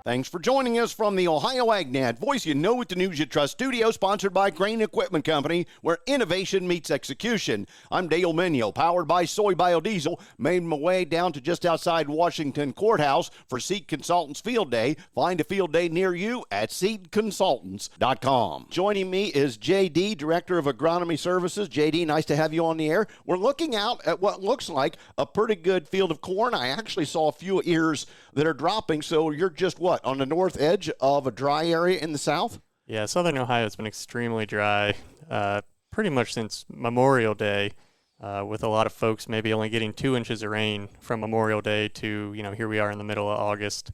Thanks for joining us from the Ohio AgNet Voice You Know with the News You Trust studio, sponsored by Grain Equipment Company, where innovation meets execution. I'm Dale Minyo, powered by soy biodiesel. Made my way down to just outside Washington Courthouse for Seed Consultants Field Day. Find a field day near you at seedconsultants.com. Joining me is JD, Director of Agronomy Services. JD, nice to have you on the air. We're looking out at what looks like a pretty good field of corn. I actually saw a few ears that are dropping, so you're just on the north edge of a dry area in the south? Yeah, southern Ohio has been extremely dry pretty much since Memorial Day, with a lot of folks maybe only getting 2 inches of rain from Memorial Day to, here we are in the middle of August.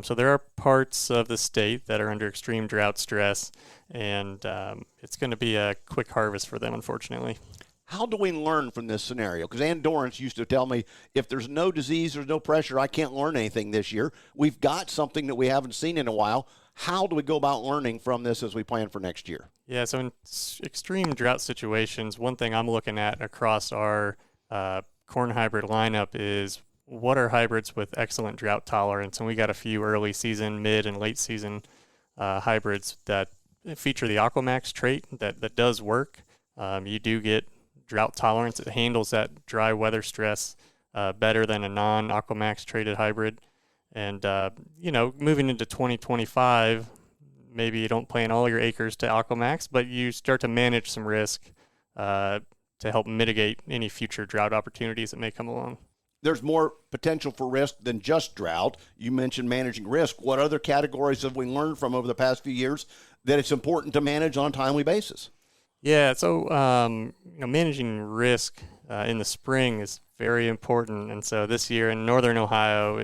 So there are parts of the state that are under extreme drought stress, and it's going to be a quick harvest for them, unfortunately. How do we learn from this scenario? Because Ann Dorrance used to tell me, if there's no disease, there's no pressure, I can't learn anything this year. We've got something that we haven't seen in a while. How do we go about learning from this as we plan for next year? Yeah, so in extreme drought situations, one thing I'm looking at across our corn hybrid lineup is what are hybrids with excellent drought tolerance? And we got a few early season, mid, and late season hybrids that feature the Aquamax trait that does work. You do get drought tolerance. It handles that dry weather stress better than a non-Aquamax traded hybrid. And, moving into 2025, maybe you don't plant all your acres to Aquamax, but you start to manage some risk to help mitigate any future drought opportunities that may come along. There's more potential for risk than just drought. You mentioned managing risk. What other categories have we learned from over the past few years that it's important to manage on a timely basis? Yeah, so managing risk in the spring is very important. And so this year in northern Ohio,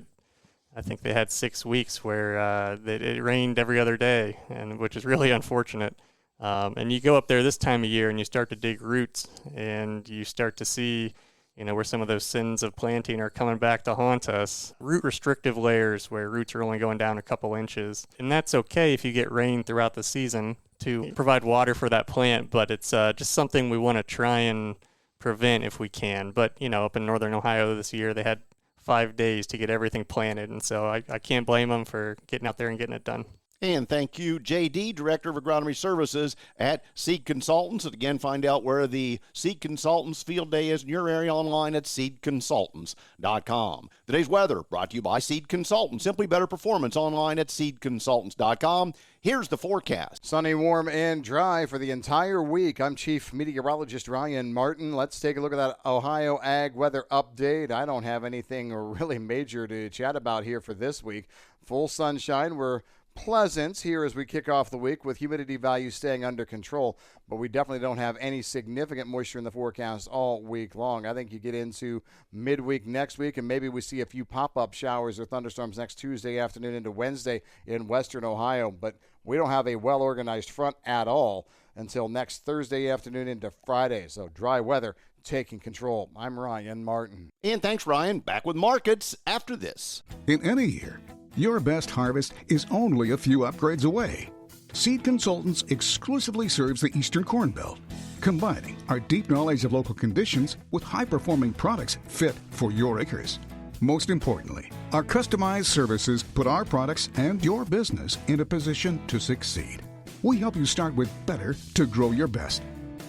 I think they had 6 weeks where it rained every other day, which is really unfortunate. And you go up there this time of year and you start to dig roots, and you start to see where some of those sins of planting are coming back to haunt us. Root restrictive layers where roots are only going down a couple inches. And that's okay if you get rain throughout the season to provide water for that plant, but it's just something we want to try and prevent if we can. But, up in northern Ohio this year, they had 5 days to get everything planted, and so I can't blame them for getting out there and getting it done. And thank you, JD, Director of Agronomy Services at Seed Consultants. And again, find out where the Seed Consultants Field Day is in your area online at seedconsultants.com. Today's weather brought to you by Seed Consultants. Simply better performance online at seedconsultants.com. Here's the forecast. Sunny, warm, and dry for the entire week. I'm Chief Meteorologist Ryan Martin. Let's take a look at that Ohio Ag weather update. I don't have anything really major to chat about here for this week. Full sunshine. We're pleasant here as we kick off the week with humidity values staying under control, but we definitely don't have any significant moisture in the forecast all week long. I think you get into midweek next week and maybe we see a few pop-up showers or thunderstorms next Tuesday afternoon into Wednesday in western Ohio, but we don't have a well-organized front at all until next Thursday afternoon into Friday. So dry weather taking control. I'm Ryan Martin. And thanks, Ryan. Back with markets after this. In any year, your best harvest is only a few upgrades away. Seed Consultants exclusively serves the Eastern Corn Belt, combining our deep knowledge of local conditions with high-performing products fit for your acres. Most importantly, our customized services put our products and your business in a position to succeed. We help you start with better to grow your best.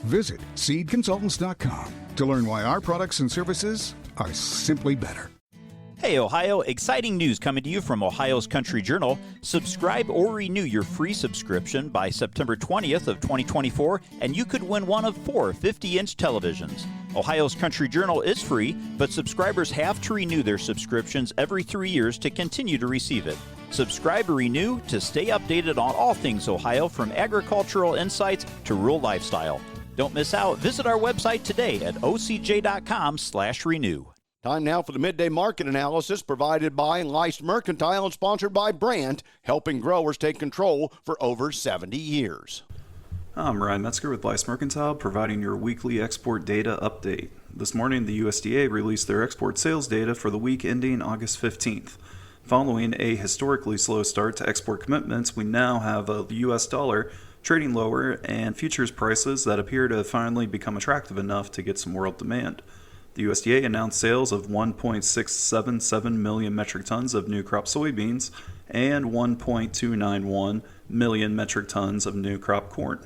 Visit seedconsultants.com to learn why our products and services are simply better. Hey Ohio, exciting news coming to you from Ohio's Country Journal. Subscribe or renew your free subscription by September 20th of 2024 and you could win one of 4 50-inch televisions. Ohio's Country Journal is free, but subscribers have to renew their subscriptions every 3 years to continue to receive it. Subscribe or renew to stay updated on all things Ohio, from agricultural insights to rural lifestyle. Don't miss out. Visit our website today at ocj.com/renew. Time now for the midday market analysis provided by Leist Mercantile and sponsored by Brandt, helping growers take control for over 70 years. I'm Ryan Metzger with Leist Mercantile, providing your weekly export data update. This morning, the USDA released their export sales data for the week ending August 15th. Following a historically slow start to export commitments, we now have a U.S. dollar trading lower and futures prices that appear to have finally become attractive enough to get some world demand. The USDA announced sales of 1.677 million metric tons of new crop soybeans and 1.291 million metric tons of new crop corn.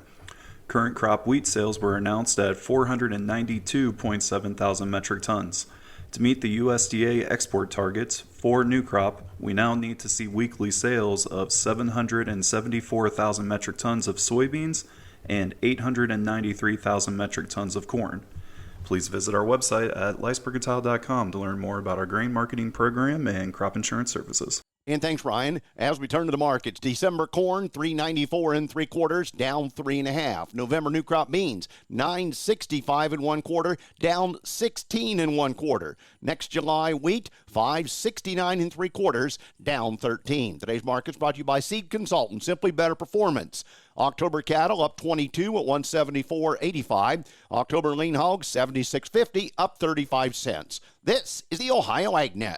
Current crop wheat sales were announced at 492.7 thousand metric tons. To meet the USDA export targets for new crop, we now need to see weekly sales of 774,000 metric tons of soybeans and 893,000 metric tons of corn. Please visit our website at leismercantile.com to learn more about our grain marketing program and crop insurance services. And thanks, Ryan. As we turn to the markets, December corn, $3.94 3/4, down 3.5. November new crop beans, $9.65 1/4, down 16 1/4. Next July wheat, $5.69 3/4, down 13. Today's markets brought to you by Seed Consultants, simply better performance. October cattle up 22 at 174.85. October lean hogs 76.50, up 35 cents. This is the Ohio AgNet.